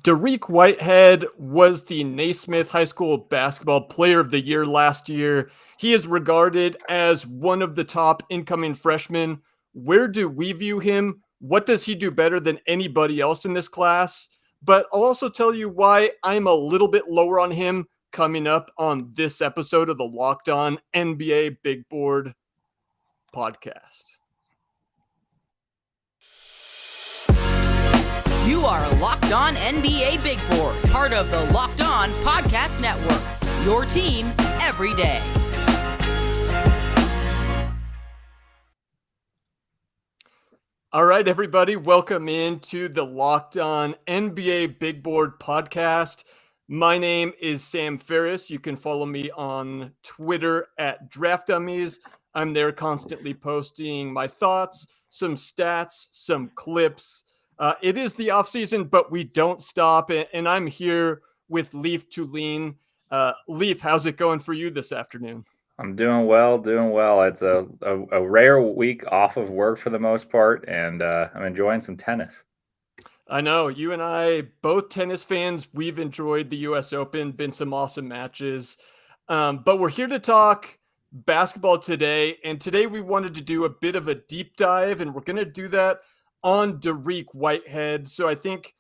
Dariq Whitehead was the Naismith High School Basketball Player of the Year last year. He is regarded as one of the top incoming freshmen. Where do we view him? What does he do better than anybody else in this class? But I'll also tell you why I'm a little bit lower on him coming up on this episode of the Locked On NBA Big Board podcast. You are Locked On NBA Big Board, part of the Locked On Podcast Network, your team every day. All right, everybody, welcome into the Locked On NBA Big Board podcast. My name is Sam Ferris. You can follow me on Twitter at Draft Dummies. I'm there constantly posting my thoughts, some stats, some clips. It is the offseason, but we don't stop. And I'm here with Leif Thulin. Leif, how's it going for you this afternoon? I'm doing well. It's a rare week off of work for the most part, and I'm enjoying some tennis. I know, you and I, both tennis fans, we've enjoyed the U.S. Open, been some awesome matches. But we're here to talk basketball today, and today we wanted to do a bit of a deep dive, and we're going to do that on Dariq Whitehead. So I think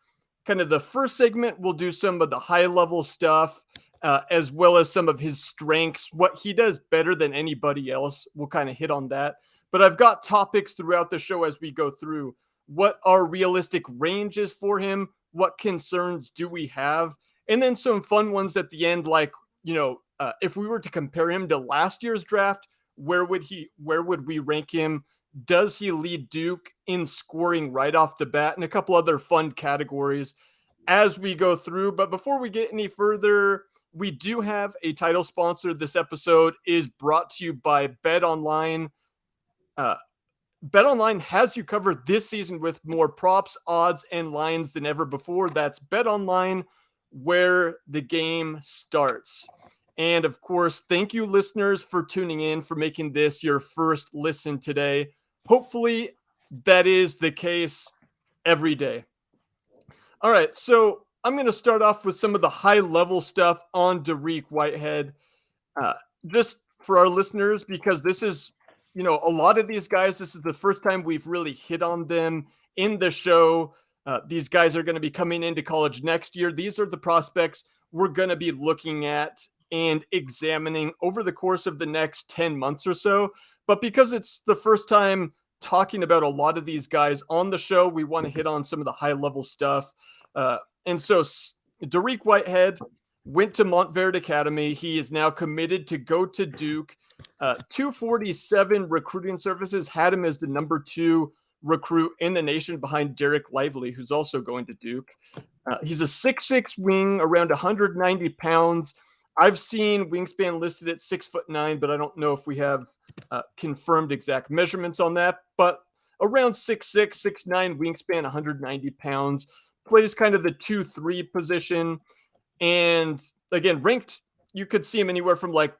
kind of the first segment, we'll do some of the high-level stuff, as well as some of his strengths, what he does better than anybody else. We'll kind of hit on that. But I've got topics throughout the show as we go through. What are realistic ranges for him? What concerns do we have? And then some fun ones at the end, like, if we were to compare him to last year's draft, where would we rank him? Does he lead Duke in scoring right off the bat? And a couple other fun categories as we go through. But before we get any further, we do have a title sponsor. This episode is brought to you by BetOnline. BetOnline has you covered this season with more props, odds, and lines than ever before. That's BetOnline, where the game starts. And of course, thank you, listeners, for tuning in, for making this your first listen today. Hopefully, that is the case every day. All right, so I'm going to start off with some of the high-level stuff on Dariq Whitehead, just for our listeners, because this is, a lot of these guys, this is the first time we've really hit on them in the show. These guys are going to be coming into college next year. These are the prospects we're going to be looking at and examining over the course of the next 10 months or so. But because it's the first time talking about a lot of these guys on the show, we want to hit on some of the high-level stuff. And so Dariq Whitehead went to Montverde Academy. He is now committed to go to Duke. 247 Recruiting Services had him as the number 2 recruit in the nation behind Dereck Lively, who's also going to Duke. He's a 6'6" wing, around 190 pounds. I've seen wingspan listed at 6'9", but I don't know if we have confirmed exact measurements on that. But around 6'6", 6'9", wingspan, 190 pounds. Plays kind of the 2-3 position. And again, ranked, you could see him anywhere from like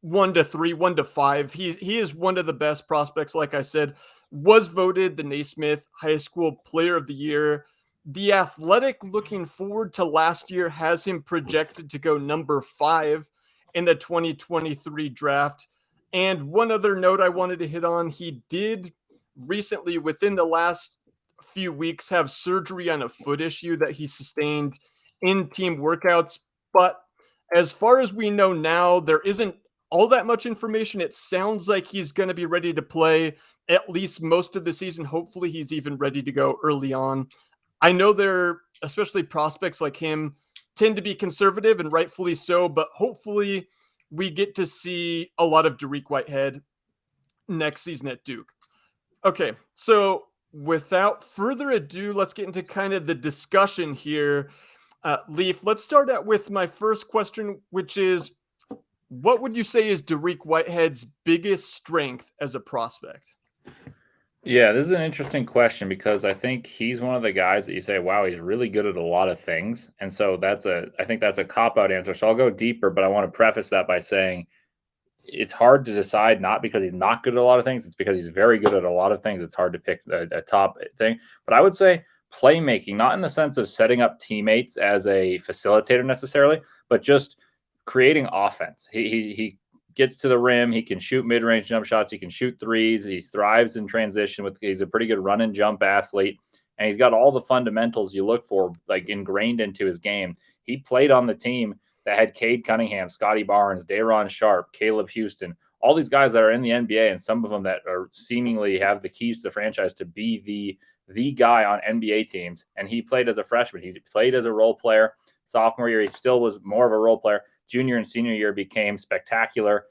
1 to 3, 1 to 5. He is one of the best prospects, like I said. Was voted the Naismith High School Player of the Year. The Athletic, looking forward to last year, has him projected to go number 5 in the 2023 draft. And one other note I wanted to hit on, he did recently, within the last few weeks, have surgery on a foot issue that he sustained in team workouts. But as far as we know now, there isn't all that much information. It sounds like he's going to be ready to play at least most of the season. Hopefully he's even ready to go early on. I know there, especially prospects like him, tend to be conservative, and rightfully so, but hopefully we get to see a lot of Dariq Whitehead next season at Duke. Okay, so without further ado, let's get into kind of the discussion here. Leif, let's start out with my first question, which is, what would you say is Dariq Whitehead's biggest strength as a prospect? Yeah, this is an interesting question because I think he's one of the guys that you say, wow, he's really good at a lot of things. And so I think that's a cop-out answer. So I'll go deeper, but I want to preface that by saying it's hard to decide, not because he's not good at a lot of things. It's because he's very good at a lot of things. It's hard to pick a top thing. But I would say playmaking, not in the sense of setting up teammates as a facilitator necessarily, but just creating offense. He gets to the rim. He can shoot mid-range jump shots. He can shoot threes. He thrives in transition. He's a pretty good run and jump athlete, and he's got all the fundamentals you look for, like ingrained into his game. He played on the team that had Cade Cunningham, Scotty Barnes, Day'Ron Sharpe, Caleb Houston, all these guys that are in the NBA, and some of them that are seemingly have the keys to the franchise to be the guy on NBA teams. And he played as a freshman. He played as a role player. Sophomore year, he still was more of a role player. Junior and senior year became spectacular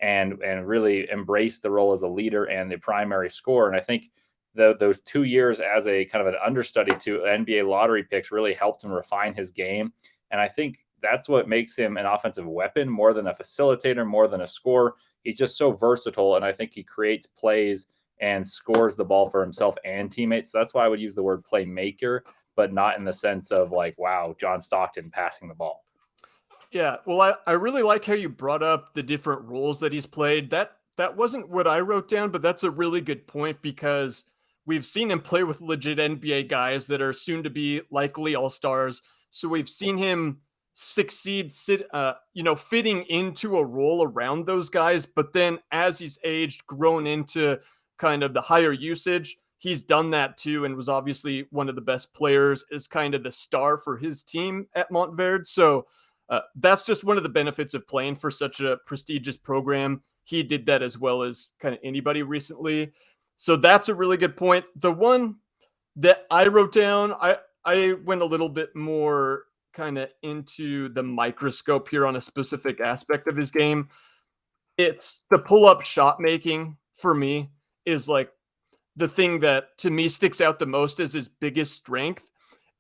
and really embraced the role as a leader and the primary scorer. And I think those 2 years as a kind of an understudy to NBA lottery picks really helped him refine his game. And I think that's what makes him an offensive weapon more than a facilitator, more than a scorer. He's just so versatile, and I think he creates plays and scores the ball for himself and teammates. So that's why I would use the word playmaker, but not in the sense of like, wow, John Stockton passing the ball. Yeah, well, I really like how you brought up the different roles that he's played. That wasn't what I wrote down, but that's a really good point because we've seen him play with legit NBA guys that are soon to be likely all-stars. So we've seen him succeed, fitting into a role around those guys. But then as he's aged, grown into kind of the higher usage, he's done that too, and was obviously one of the best players as kind of the star for his team at Montverde. So that's just one of the benefits of playing for such a prestigious program. He did that as well as kind of anybody recently. So that's a really good point. The one that I wrote down, I went a little bit more kind of into the microscope here on a specific aspect of his game. It's the pull-up shot making for me is like the thing that to me sticks out the most as his biggest strength.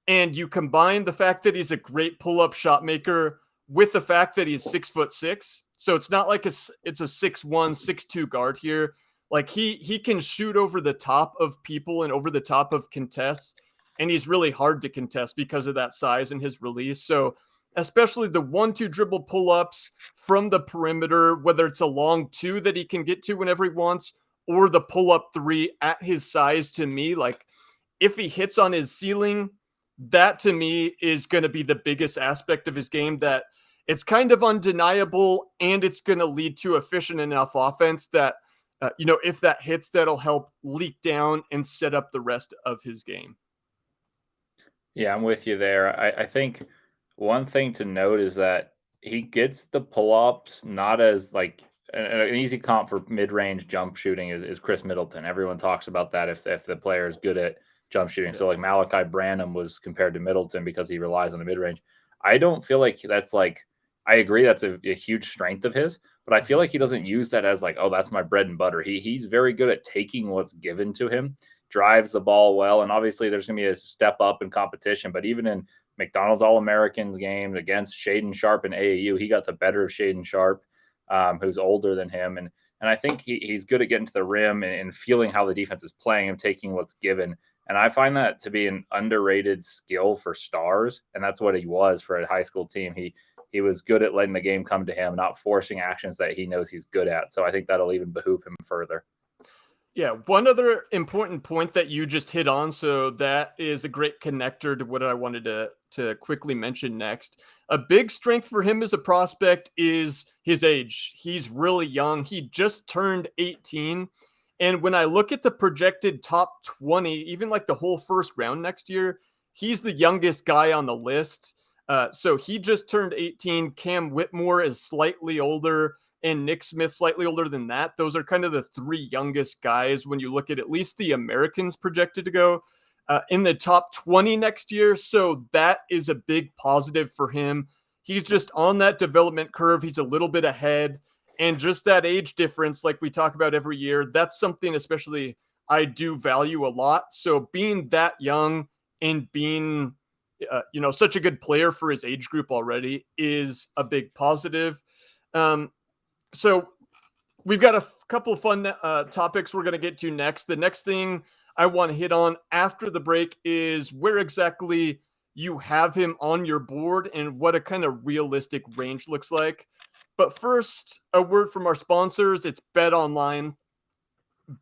And you combine the fact that he's a great pull-up shot maker with the fact that he's 6'6". So it's not like it's a 6'1", 6'2" guard here. Like he can shoot over the top of people and over the top of contests. And he's really hard to contest because of that size and his release. So especially the 1-2 dribble pull-ups from the perimeter, whether it's a long two that he can get to whenever he wants, or the pull-up three at his size, to me, like if he hits on his ceiling, that to me is going to be the biggest aspect of his game, that it's kind of undeniable and it's going to lead to efficient enough offense that, if that hits, that'll help leak down and set up the rest of his game. Yeah, I'm with you there. I think one thing to note is that he gets the pull-ups not as like an easy comp for mid-range jump shooting is Chris Middleton. Everyone talks about that if the player is good at jump shooting. So like Malachi Branham was compared to Middleton because he relies on the mid-range. I don't feel like that's like, I agree that's a huge strength of his, but I feel like he doesn't use that as like, oh, that's my bread and butter. He's very good at taking what's given to him, drives the ball well, and obviously there's going to be a step up in competition, but even in McDonald's All-Americans game against Shaedon Sharpe in AAU, he got the better of Shaedon Sharpe, who's older than him, and I think he's good at getting to the rim and feeling how the defense is playing and taking what's given. And I find that to be an underrated skill for stars, and that's what he was for a high school team. He was good at letting the game come to him, not forcing actions that he knows he's good at. So I think that'll even behoove him further. Yeah, one other important point that you just hit on, so that is a great connector to what I wanted to quickly mention next. A big strength for him as a prospect is his age. He's really young. He just turned 18. And when I look at the projected top 20, even like the whole first round next year, he's the youngest guy on the list. So he just turned 18. Cam Whitmore is slightly older, and Nick Smith slightly older than that. Those are kind of the three youngest guys when you look at least the Americans projected to go in the top 20 next year. So that is a big positive for him. He's just on that development curve. He's a little bit ahead. And just that age difference, like we talk about every year, that's something especially I do value a lot. So being that young and being, such a good player for his age group already is a big positive. So we've got a couple of fun topics we're going to get to next. The next thing I want to hit on after the break is where exactly you have him on your board and what a kind of realistic range looks like. But first, a word from our sponsors. It's BetOnline.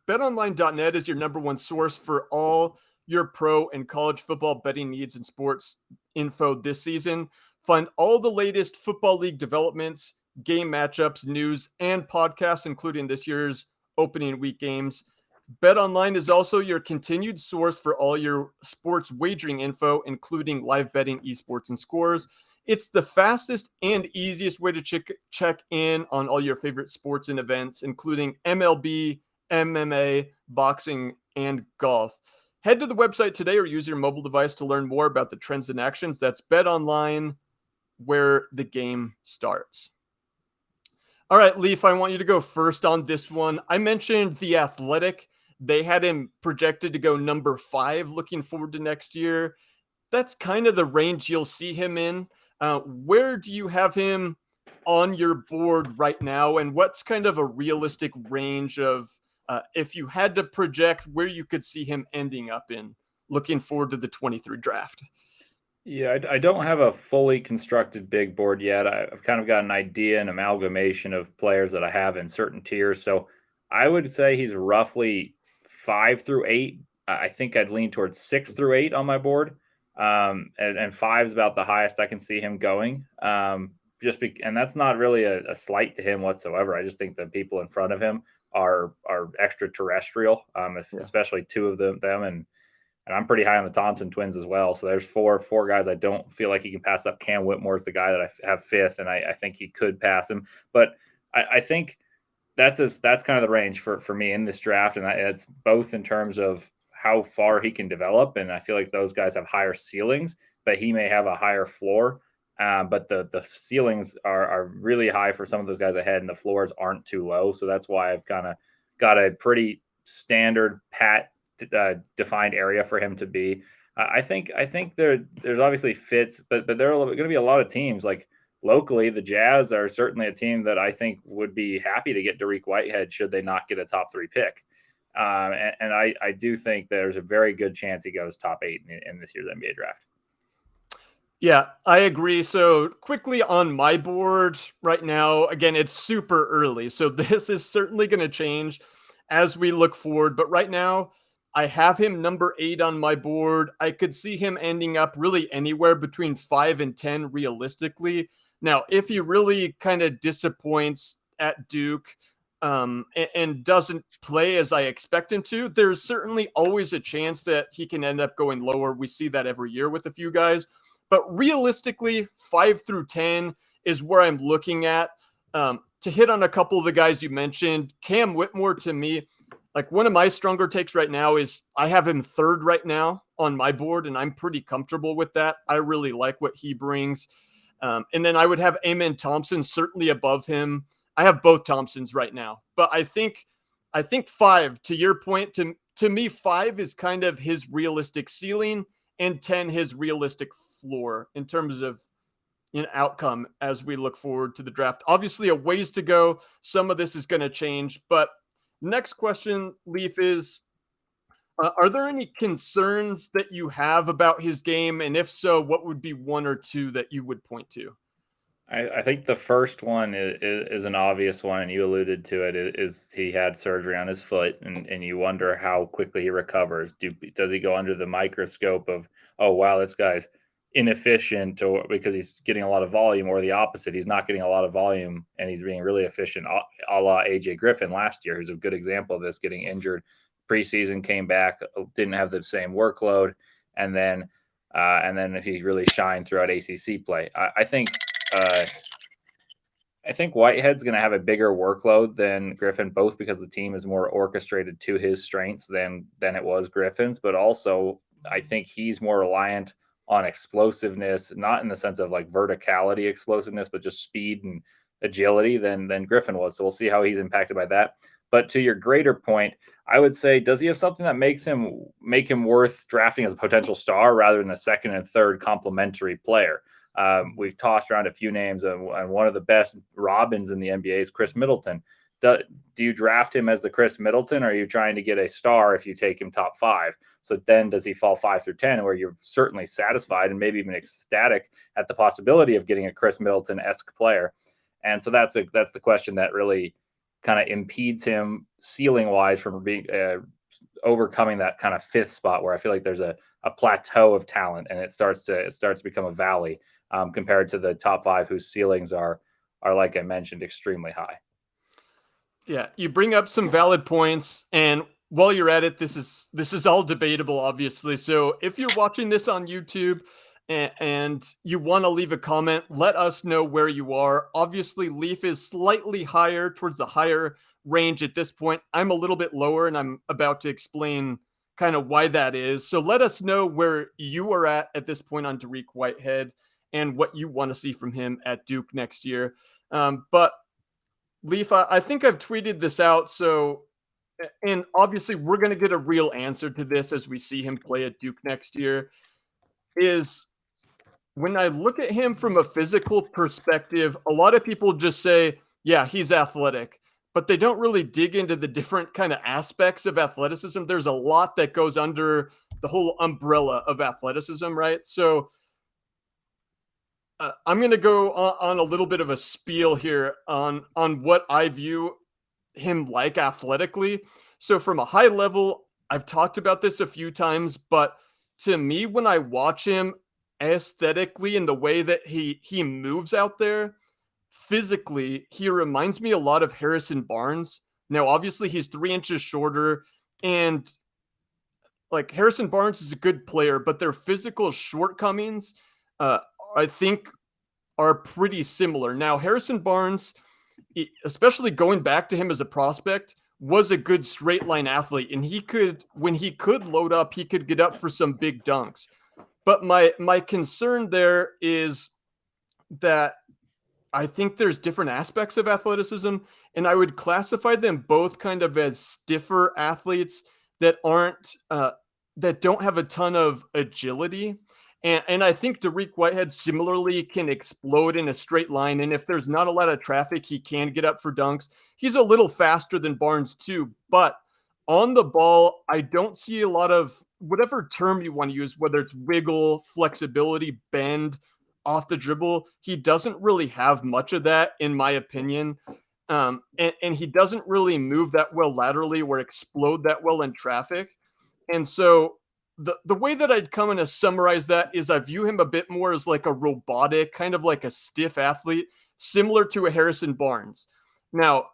BetOnline.net is your number one source for all your pro and college football betting needs and sports info this season. Find all the latest football league developments, game matchups, news, and podcasts, including this year's opening week games. BetOnline is also your continued source for all your sports wagering info, including live betting, esports, and scores. It's the fastest and easiest way to check in on all your favorite sports and events, including MLB, MMA, boxing, and golf. Head to the website today or use your mobile device to learn more about the trends and actions. That's BetOnline, where the game starts. All right, Leif, I want you to go first on this one. I mentioned The Athletic. They had him projected to go number 5, looking forward to next year. That's kind of the range you'll see him in. Where do you have him on your board right now? And what's kind of a realistic range of, if you had to project where you could see him ending up in, looking forward to the 23 draft? Yeah, I don't have a fully constructed big board yet. I've kind of got an idea, an amalgamation of players that I have in certain tiers. So I would say he's roughly 5 through 8. I think I'd lean towards 6 through 8 on my board. And 5 is about the highest I can see him going. And that's not really a slight to him whatsoever. I just think the people in front of him are extraterrestrial, especially 2 of them. And I'm pretty high on the Thompson twins as well. So there's four guys I don't feel like he can pass up. Cam Whitmore's the guy that I have 5th, and I think he could pass him. But I think that's kind of the range for me in this draft. And it's both in terms of how far he can develop. And I feel like those guys have higher ceilings, but he may have a higher floor. But the ceilings are really high for some of those guys ahead, and the floors aren't too low. So that's why I've kind of got a pretty standard defined area for him to be. I think there's obviously fits, but there are going to be a lot of teams. Like locally, the Jazz are certainly a team that I think would be happy to get Dariq Whitehead should they not get a top 3 pick. And I do think there's a very good chance he goes top 8 in this year's NBA draft. Yeah, I agree. So quickly on my board right now, again, it's super early. So this is certainly going to change as we look forward. But right now, I have him number 8 on my board. I could see him ending up really anywhere between 5 and 10 realistically. Now, if he really kind of disappoints at Duke and doesn't play as I expect him to, there's certainly always a chance that he can end up going lower. We see that every year with a few guys. But realistically, 5 through 10 is where I'm looking at. To hit on a couple of the guys you mentioned, Cam Whitmore, to me, like one of my stronger takes right now is I have him 3rd right now on my board, and I'm pretty comfortable with that. I really like what he brings. And then I would have Amen Thompson certainly above him. I have both Thompsons right now, but I think 5, to your point, to me, 5 is kind of his realistic ceiling and 10 his realistic floor in terms of outcome as we look forward to the draft. Obviously a ways to go. Some of this is going to change, but next question, Leif, is are there any concerns that you have about his game? And if so, what would be 1 or 2 that you would point to? I think the first one is an obvious one, and you alluded to it, is he had surgery on his foot, and you wonder how quickly he recovers. Does he go under the microscope of, oh, wow, this guy's inefficient, or because he's getting a lot of volume, or the opposite, he's not getting a lot of volume and he's being really efficient, a la AJ Griffin last year, who's a good example of this, getting injured preseason, came back, didn't have the same workload, and then if he really shined throughout ACC play. I think Whitehead's going to have a bigger workload than Griffin, both because the team is more orchestrated to his strengths than it was Griffin's, but also I think he's more reliant on explosiveness, not in the sense of like verticality explosiveness, but just speed and agility than Griffin was. So we'll see how he's impacted by that. But to your greater point, I would say, does he have something that make him worth drafting as a potential star rather than a 2nd and 3rd complementary player? We've tossed around a few names, and one of the best Robins in the NBA is Chris Middleton. Do you draft him as the Chris Middleton, or are you trying to get a star if you take him top 5? So then does he fall 5 through 10, where you're certainly satisfied and maybe even ecstatic at the possibility of getting a Chris Middleton-esque player? And so that's the question that really kind of impedes him ceiling-wise from being overcoming that kind of fifth spot where I feel like there's a plateau of talent, and it starts to become a valley compared to the top 5 whose ceilings are like I mentioned extremely high. Yeah, you bring up some valid points, and while you're at it, this is all debatable, obviously. So if you're watching this on YouTube and you want to leave a comment, let us know where you are. Obviously, Leif is slightly higher towards the higher range at this point. I'm a little bit lower, and I'm about to explain kind of why that is. So let us know where you are at this point on Dariq Whitehead and what you want to see from him at Duke next year. But Leif, I think I've tweeted this out. So, and obviously, we're going to get a real answer to this as we see him play at Duke next year. Is when I look at him from a physical perspective, a lot of people just say, yeah, he's athletic, but they don't really dig into the different kind of aspects of athleticism. There's a lot that goes under the whole umbrella of athleticism, right? So, I'm going to go on a little bit of a spiel here on what I view him like athletically. So from a high level, I've talked about this a few times, but to me, when I watch him aesthetically and the way that he moves out there, physically, he reminds me a lot of Harrison Barnes. Now, obviously, he's 3 inches shorter, and like Harrison Barnes is a good player, but their physical shortcomings, uh, I think, are pretty similar. Now, Harrison Barnes, especially going back to him as a prospect, was a good straight line athlete, and when he could load up, he could get up for some big dunks. But my concern there is that I think there's different aspects of athleticism, and I would classify them both kind of as stiffer athletes that aren't that don't have a ton of agility. And I think Dariq Whitehead similarly can explode in a straight line. And if there's not a lot of traffic, he can get up for dunks. He's a little faster than Barnes too, but on the ball, I don't see a lot of whatever term you want to use, whether it's wiggle, flexibility, bend, off the dribble. He doesn't really have much of that, in my opinion. And he doesn't really move that well laterally or explode that well in traffic. And so the way that I'd come in to summarize that is I view him a bit more as like a robotic, kind of like a stiff athlete, similar to a Harrison Barnes. Now,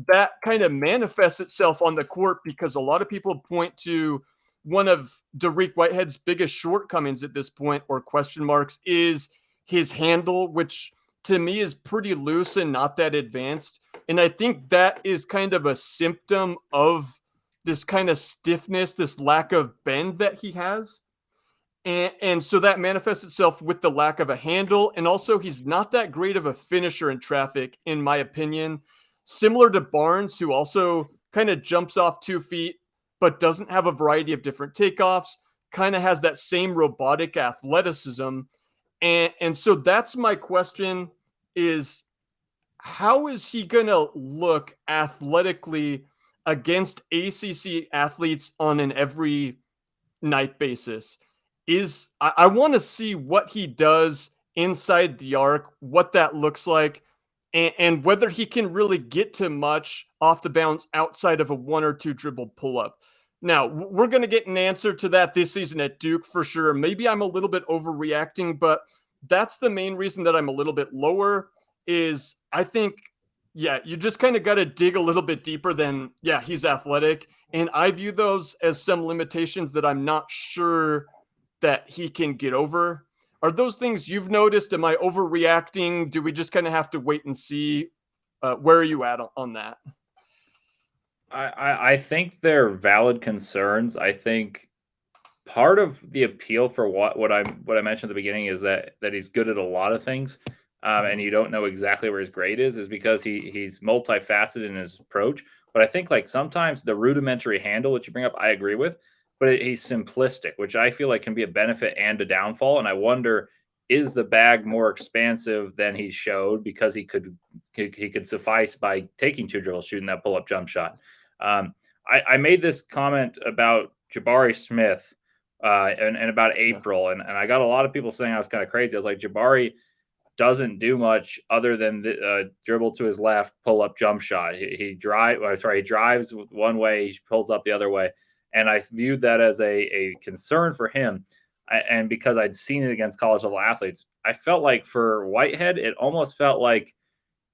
that kind of manifests itself on the court because a lot of people point to one of Dariq Whitehead's biggest shortcomings at this point, or question marks, is his handle, which to me is pretty loose and not that advanced. And I think that is kind of a symptom of this kind of stiffness, this lack of bend that he has. And so that manifests itself with the lack of a handle. And also, he's not that great of a finisher in traffic, in my opinion. Similar to Barnes, who also kind of jumps off 2 feet, but doesn't have a variety of different takeoffs, kind of has that same robotic athleticism. And so that's my question is, how is he going to look athletically against ACC athletes on an every night basis? I want to see what he does inside the arc, what that looks like, and whether he can really get to much off the bounce outside of a 1 or 2 dribble pull up. Now, we're going to get an answer to that this season at Duke for sure. Maybe I'm a little bit overreacting, but that's the main reason that I'm a little bit lower is I think, yeah, you just kind of got to dig a little bit deeper than, yeah, he's athletic. And I view those as some limitations that I'm not sure that he can get over. Are those things you've noticed? Am I overreacting? Do we just kind of have to wait and see? Where are you at on that? I think they're valid concerns. I think part of the appeal for what I mentioned at the beginning is that he's good at a lot of things, and you don't know exactly where his grade is because he's multifaceted in his approach. But I think like sometimes the rudimentary handle, which you bring up, I agree with, but he's simplistic, which I feel like can be a benefit and a downfall. And I wonder, is the bag more expansive than he showed because he could suffice by taking 2 dribbles, shooting that pull-up jump shot? I made this comment about Jabari Smith and about April, and I got a lot of people saying I was kind of crazy. I was like, Jabari doesn't do much other than the dribble to his left, pull up jump shot. He drives one way, he pulls up the other way. And I viewed that as a concern for him. And because I'd seen it against college level athletes, I felt like for Whitehead, it almost felt like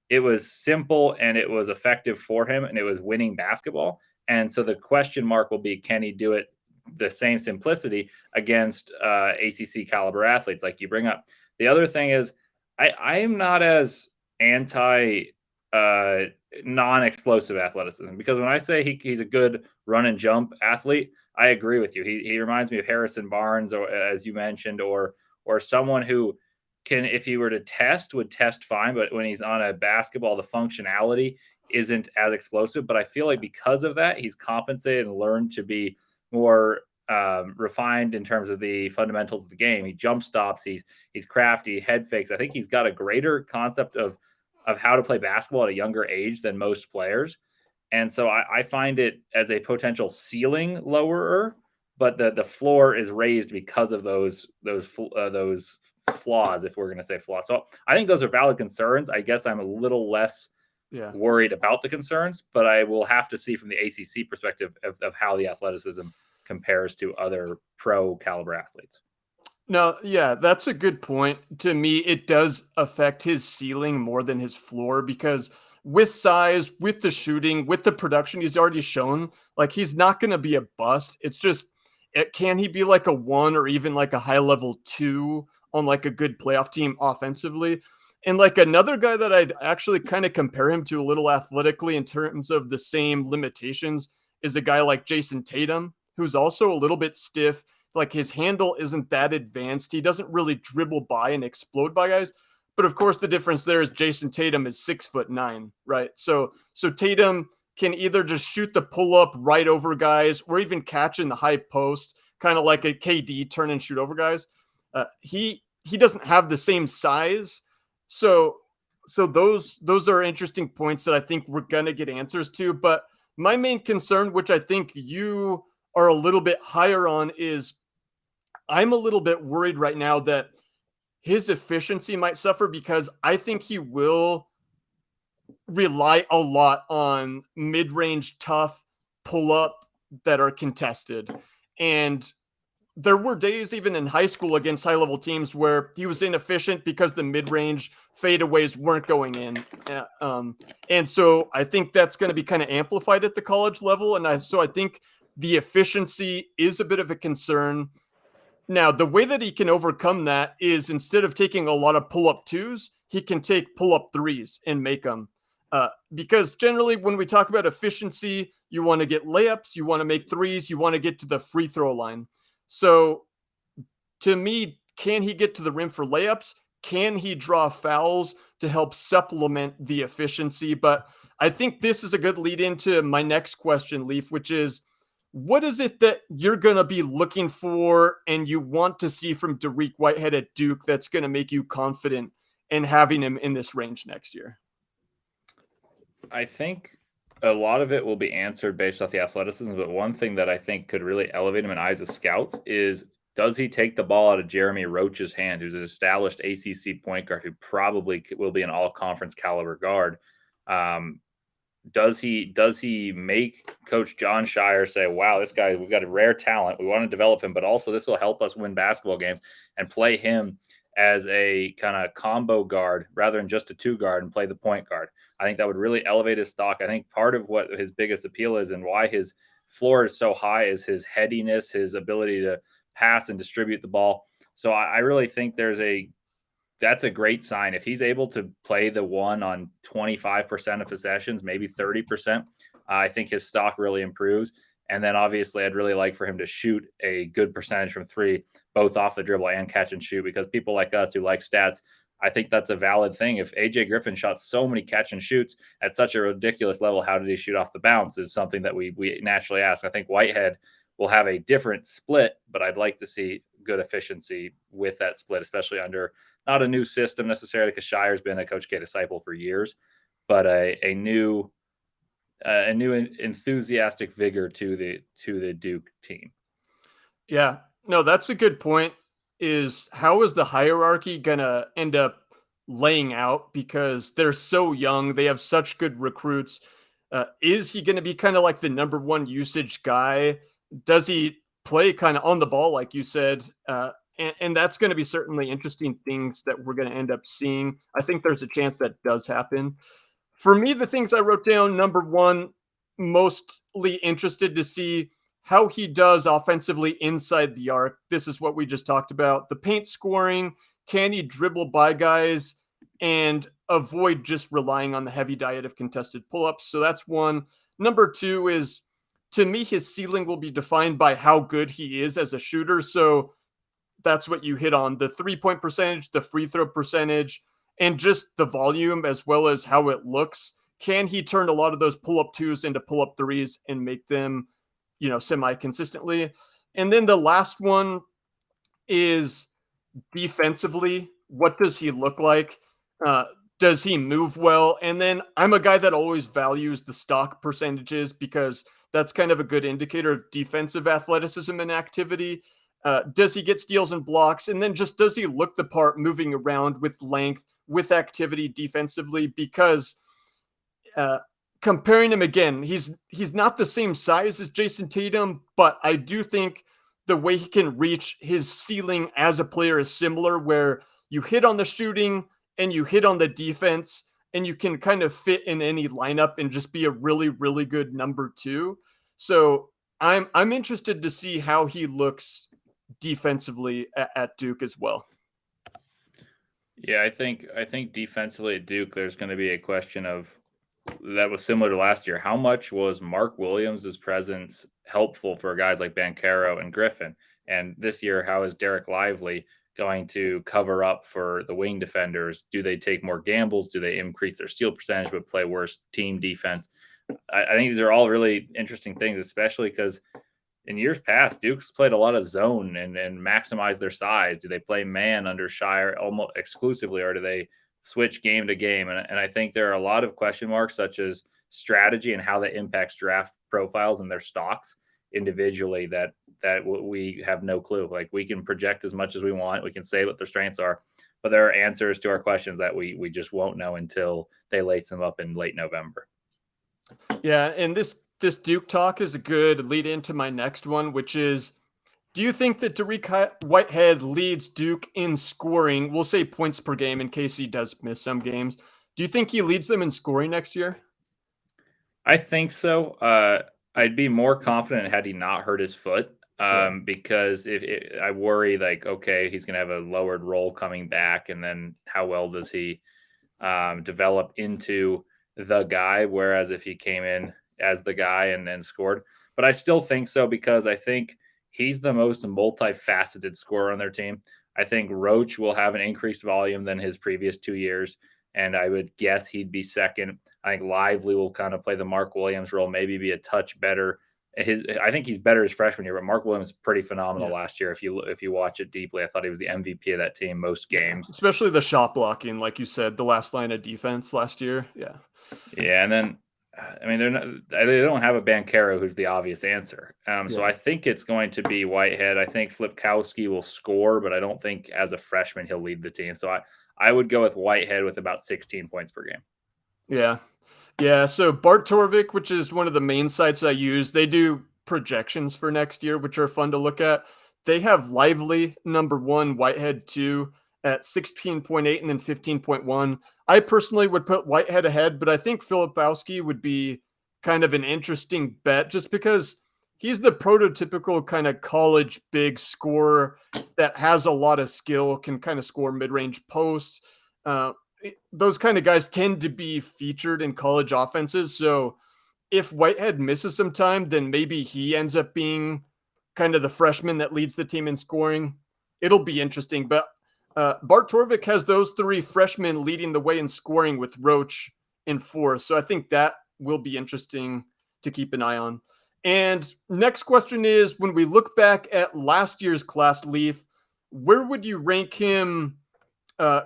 it was simple and it was effective for him and it was winning basketball. And so the question mark will be, can he do it the same simplicity against ACC caliber athletes like you bring up? The other thing is I am not as anti non-explosive athleticism, because when I say he's a good run and jump athlete, I agree with you. He reminds me of Harrison Barnes, or as you mentioned, or someone who can, if he were to test, would test fine, but when he's on a basketball, the functionality isn't as explosive. But I feel like because of that, he's compensated and learned to be more refined in terms of the fundamentals of the game. He jump stops, he's crafty, head fakes. I think he's got a greater concept of how to play basketball at a younger age than most players. And so I find it as a potential ceiling lowerer, but the floor is raised because of those flaws, if we're going to say flaws. So I think those are valid concerns. I guess I'm a little less worried about the concerns, but I will have to see from the ACC perspective of how the athleticism compares to other pro caliber athletes. No, yeah, that's a good point. To me, it does affect his ceiling more than his floor, because with size, with the shooting, with the production he's already shown, like, he's not going to be a bust. It's just, can he be like a 1 or even like a high level 2 on like a good playoff team offensively? And like another guy that I'd actually kind of compare him to a little athletically in terms of the same limitations is a guy like Jason Tatum, who's also a little bit stiff. Like, his handle isn't that advanced. He doesn't really dribble by and explode by guys. But of course, the difference there is Jason Tatum is 6'9", right? So Tatum can either just shoot the pull up right over guys, or even catch in the high post, kind of like a KD turn and shoot over guys. He doesn't have the same size. So those are interesting points that I think we're gonna get answers to. But my main concern, which I think you are a little bit higher on, is I'm a little bit worried right now that his efficiency might suffer, because I think he will rely a lot on mid-range tough pull-up that are contested. And there were days even in high school against high-level teams where he was inefficient because the mid-range fadeaways weren't going in. And so I think that's going to be kind of amplified at the college level. And so I think the efficiency is a bit of a concern. Now, the way that he can overcome that is, instead of taking a lot of pull-up 2s, he can take pull-up 3s and make them. Because generally when we talk about efficiency, you want to get layups, you want to make 3s, you want to get to the free throw line. So to me, can he get to the rim for layups? Can he draw fouls to help supplement the efficiency? But I think this is a good lead into my next question, Leif, which is, what is it that you're going to be looking for and you want to see from Dariq Whitehead at Duke that's going to make you confident in having him in this range next year? I think a lot of it will be answered based off the athleticism, but one thing that I think could really elevate him in eyes of scouts is, does he take the ball out of Jeremy Roach's hand, who's an established ACC point guard who probably will be an all-conference caliber guard? Does he make Coach John Shire say, wow, this guy, we've got a rare talent, we want to develop him, but also this will help us win basketball games, and play him as a kind of combo guard rather than just a 2 guard and play the point guard? I think that would really elevate his stock. I think part of what his biggest appeal is and why his floor is so high is his headiness, his ability to pass and distribute the ball. So I really think that's a great sign. If he's able to play the 1 on 25% of possessions, maybe 30%, I think his stock really improves. And then obviously I'd really like for him to shoot a good percentage from 3, both off the dribble and catch and shoot, because people like us who like stats, I think that's a valid thing. If AJ Griffin shot so many catch and shoots at such a ridiculous level, how did he shoot off the bounce, is something that we naturally ask. I think Whitehead will have a different split, but I'd like to see good efficiency with that split, especially under not a new system necessarily, because Shire's been a Coach K disciple for years, but a new enthusiastic vigor to the Duke team. Yeah, no, that's a good point. Is how is the hierarchy gonna end up laying out, because they're so young, they have such good recruits. Is he going to be kind of like the number 1 usage guy does he play kind of on the ball, like you said? And that's going to be certainly interesting things that we're going to end up seeing. I think there's a chance that does happen. For me, the things I wrote down, number one, mostly interested to see how he does offensively inside the arc. This is what we just talked about. The paint scoring, can he dribble by guys and avoid just relying on the heavy diet of contested pull-ups? So that's one. Number two is, to me, his ceiling will be defined by how good he is as a shooter. So that's what you hit on, the 3-point percentage, the free throw percentage, and just the volume as well as how it looks. Can he turn a lot of those pull up twos into pull up threes and make them, semi consistently? And then the last one is defensively. What does he look like? Does he move well? And then I'm a guy that always values the stock percentages because that's kind of a good indicator of defensive athleticism and activity. Does he get steals and blocks? And then just does he look the part moving around with length, with activity defensively? Because comparing him again, he's not the same size as Jason Tatum, but I do think the way he can reach his ceiling as a player is similar, where you hit on the shooting and you hit on the defense and you can kind of fit in any lineup and just be a really, really good number two. So I'm interested to see how he looks defensively at Duke as well. Yeah, I think defensively at Duke, there's going to be a question of that was similar to last year. How much was Mark Williams' presence helpful for guys like Banchero and Griffin? And this year, how is Derek Lively going to cover up for the wing defenders? Do they take more gambles? Do they increase their steal percentage but play worse team defense? I think these are all really interesting things, especially because in years past, Duke's played a lot of zone and maximize their size. Do they play man under Shire almost exclusively, or do they switch game to game? And I think there are a lot of question marks, such as strategy and how that impacts draft profiles and their stocks individually that we have no clue. Like, we can project as much as we want. We can say what their strengths are, but there are answers to our questions that we just won't know until they lace them up in late November. Yeah. And this Duke talk is a good lead into my next one, which is, do you think that Dariq Whitehead leads Duke in scoring? We'll say points per game in case he does miss some games. Do you think he leads them in scoring next year? I think so. I'd be more confident had he not hurt his foot, because I worry, like, okay, he's going to have a lowered role coming back, and then how well does he develop into the guy? Whereas if he came in as the guy and then scored, but I still think so, because I think he's the most multifaceted scorer on their team. I think Roach will have an increased volume than his previous 2 years, and I would guess he'd be second. I think Lively will kind of play the Mark Williams role, maybe be a touch better. I think he's better his freshman year, but Mark Williams was pretty phenomenal last year. If you watch it deeply, I thought he was the MVP of that team most games. Especially the shot blocking, like you said, the last line of defense last year. Yeah. Yeah, and then I mean, they don't have a Banchero who's the obvious answer. So I think it's going to be Whitehead. I think Flipkowski will score, but I don't think as a freshman he'll lead the team. So I would go with Whitehead with about 16 points per game. Yeah. Yeah. So Bart Torvik, which is one of the main sites I use, they do projections for next year, which are fun to look at. They have Lively number 1, Whitehead 2 at 16.8 and then 15.1. I personally would put Whitehead ahead, but I think Filipowski would be kind of an interesting bet just because he's the prototypical kind of college big scorer that has a lot of skill, can kind of score mid-range posts. Those kind of guys tend to be featured in college offenses. So if Whitehead misses some time, then maybe he ends up being kind of the freshman that leads the team in scoring. It'll be interesting, but Bart Torvik has those 3 freshmen leading the way in scoring with Roach in 4. So I think that will be interesting to keep an eye on. And next question is, when we look back at last year's class, Leif, where would you rank him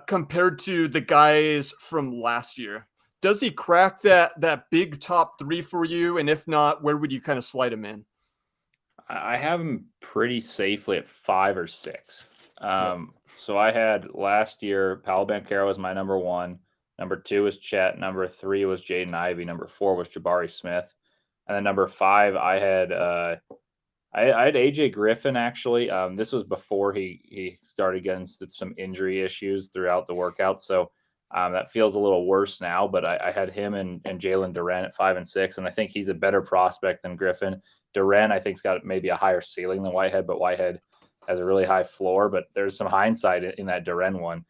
compared to the guys from last year? Does he crack that big top 3 for you? And if not, where would you kind of slide him in? I have him pretty safely at 5 or 6. So I had last year, Paolo Banchero was my number 1. Number 2 was Chet. Number 3 was Jaden Ivey. Number 4 was Jabari Smith. And then number 5, I had I had AJ Griffin actually. This was before he started getting some injury issues throughout the workout, so that feels a little worse now. But I had him and Jalen Duren at 5 and 6, and I think he's a better prospect than Griffin. Duren, I think's got maybe a higher ceiling than Whitehead, but Whitehead has a really high floor. But there's some hindsight in that Duren one.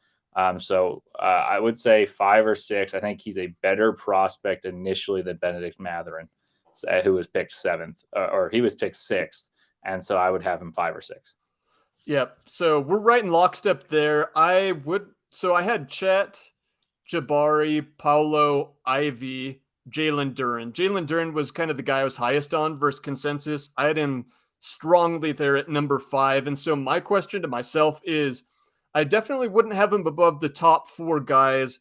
So I would say 5 or 6. I think he's a better prospect initially than Benedict Mathurin, who was picked 7th, or he was picked 6th. And so I would have him 5 or 6. Yep. So we're right in lockstep there. I had Chet, Jabari, Paolo, Ivy, Jalen Duren. Jalen Duren was kind of the guy I was highest on versus consensus. I had him strongly there at number 5. And so my question to myself is, I definitely wouldn't have him above the top 4 guys.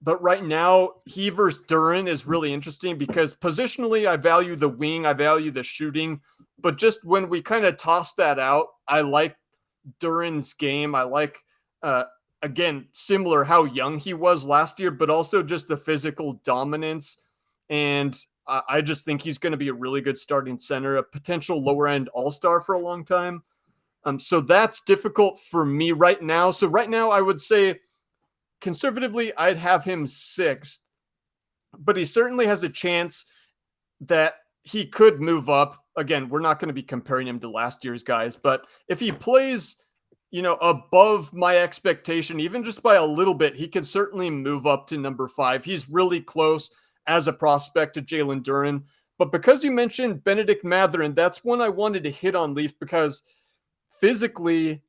But right now, he versus Duren is really interesting because positionally, I value the wing, I value the shooting. But just when we kind of toss that out, I like Duren's game. I like, again, similar how young he was last year, but also just the physical dominance. And I just think he's going to be a really good starting center, a potential lower end all-star for a long time. So that's difficult for me right now. So right now, I would say conservatively, I'd have him 6th, but he certainly has a chance that he could move up. Again, we're not going to be comparing him to last year's guys, but if he plays, above my expectation, even just by a little bit, he can certainly move up to number 5. He's really close as a prospect to Jalen Duren. But because you mentioned Benedict Mathurin, that's one I wanted to hit on, Leif, because physically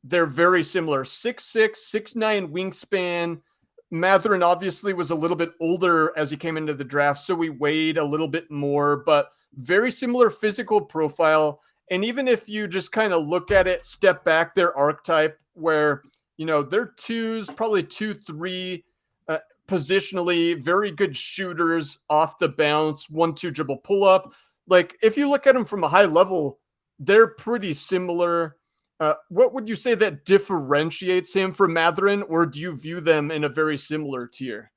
they're very similar. 6'6", 6'9" wingspan. Mathurin obviously was a little bit older as he came into the draft, so he weighed a little bit more, but very similar physical profile. And even if you just kind of look at it, step back, their archetype where, they're 2s, probably 2-3, positionally, very good shooters off the bounce, 1-2 dribble pull up. Like if you look at them from a high level, they're pretty similar. What would you say that differentiates him from Mathurin, or do you view them in a very similar tier?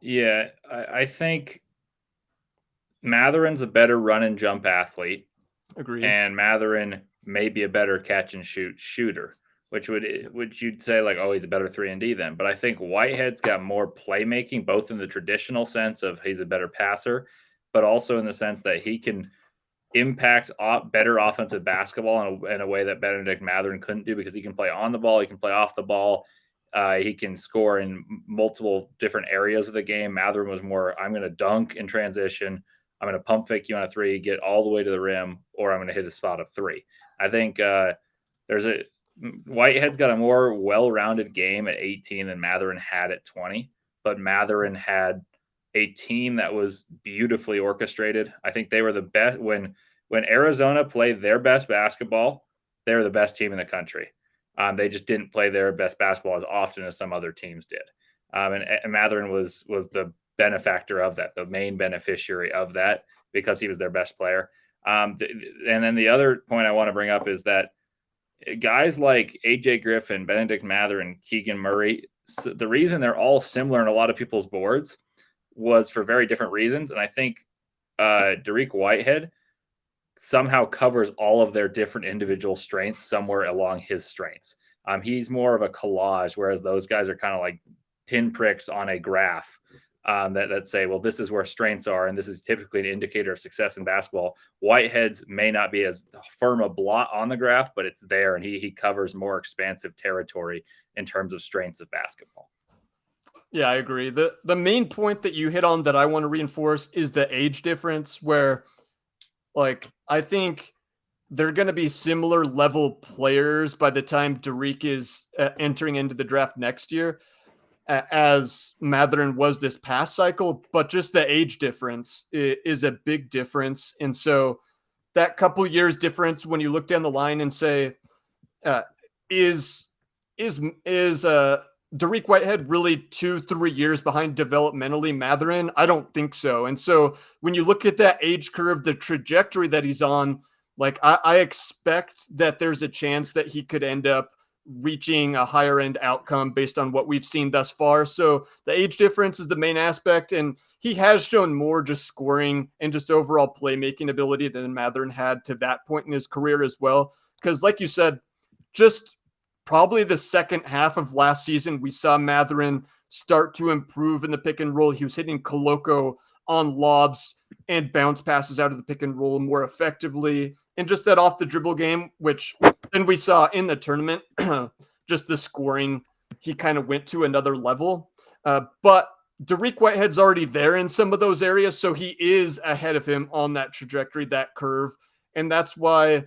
Yeah, I think Mathurin's a better run and jump athlete. Agree. And Mathurin may be a better catch and shoot shooter, which you'd say like, oh, he's a better 3-and-D then. But I think Whitehead's got more playmaking, both in the traditional sense of he's a better passer, but also in the sense that he can impact better offensive basketball in a way that Benedict Mathurin couldn't do, because he can play on the ball, he can play off the ball, he can score in multiple different areas of the game. Mathurin was more, I'm going to dunk in transition, I'm going to pump fake you on a 3, get all the way to the rim, or I'm going to hit a spot of 3. I think Whitehead's got a more well-rounded game at 18 than Mathurin had at 20, but Mathurin had a team that was beautifully orchestrated. I think they were the best when Arizona played their best basketball. They were the best team in the country. They just didn't play their best basketball as often as some other teams did. And Mathurin was the benefactor of that, the main beneficiary of that, because he was their best player. And then the other point I want to bring up is that guys like AJ Griffin, Benedict Mathurin, Keegan Murray, the reason they're all similar in a lot of people's boards was for very different reasons. And I think Dariq Whitehead somehow covers all of their different individual strengths somewhere along his strengths. He's more of a collage, whereas those guys are kind of like pinpricks on a graph that say, well, this is where strengths are, and this is typically an indicator of success in basketball. Whitehead's may not be as firm a blot on the graph, but it's there, and he covers more expansive territory in terms of strengths of basketball. Yeah, I agree. The main point that you hit on that I want to reinforce is the age difference, where I think they're going to be similar level players by the time Dariq is entering into the draft next year, as Mathurin was this past cycle, but just the age difference is a big difference. And so that couple years difference, when you look down the line and say, is Dariq Whitehead really 2-3 years behind developmentally Mathurin? I don't think so. And so when you look at that age curve, the trajectory that he's on, I expect that there's a chance that he could end up reaching a higher end outcome based on what we've seen thus far. So the age difference is the main aspect, and he has shown more just scoring and just overall playmaking ability than Mathurin had to that point in his career as well. Because like you said, just probably the second half of last season, we saw Mathurin start to improve in the pick and roll. He was hitting Koloko on lobs and bounce passes out of the pick and roll more effectively. And just that off the dribble game, which then we saw in the tournament, just the scoring, he kind of went to another level. But Dariq Whitehead's already there in some of those areas, so he is ahead of him on that trajectory, that curve. And that's why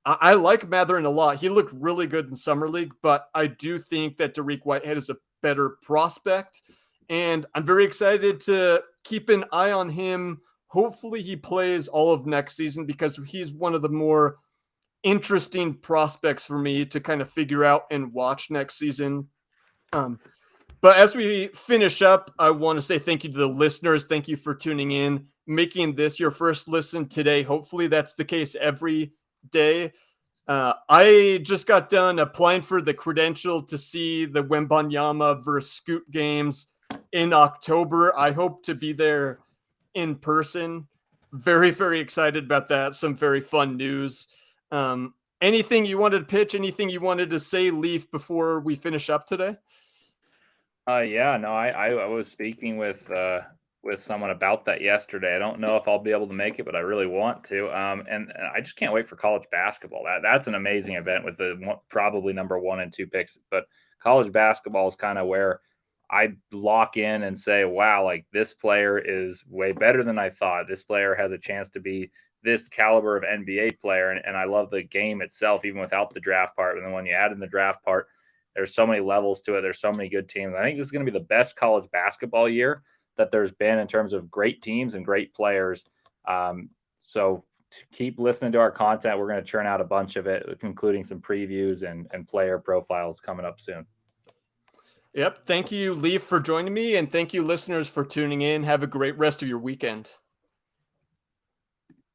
I like Mathurin a lot. He looked really good in Summer League, but I do think that Dariq Whitehead is a better prospect. And I'm very excited to keep an eye on him. Hopefully he plays all of next season because he's one of the more interesting prospects for me to kind of figure out and watch next season. But as we finish up, I want to say thank you to the listeners. Thank you for tuning in, making this your first listen today. Hopefully that's the case every day. I just got done applying for the credential to see the Wembanyama versus Scoot games in October. I hope to be there in person. Very, very excited about that. Some very fun news. Anything you wanted to pitch? Anything you wanted to say, Leif, before we finish up today? Yeah, no, I was speaking with someone about that yesterday. I don't know if I'll be able to make it, but I really want to. And I just can't wait for college basketball. That's an amazing event with the probably number 1 and 2 picks. But college basketball is kind of where I lock in and say, wow, like this player is way better than I thought. This player has a chance to be this caliber of NBA player. And I love the game itself, even without the draft part. And then when you add in the draft part, there's so many levels to it. There's so many good teams. I think this is going to be the best college basketball year that there's been in terms of great teams and great players. So keep listening to our content. We're going to churn out a bunch of it, including some previews and player profiles coming up soon. Yep. Thank you, Leif, for joining me. And thank you, listeners, for tuning in. Have a great rest of your weekend.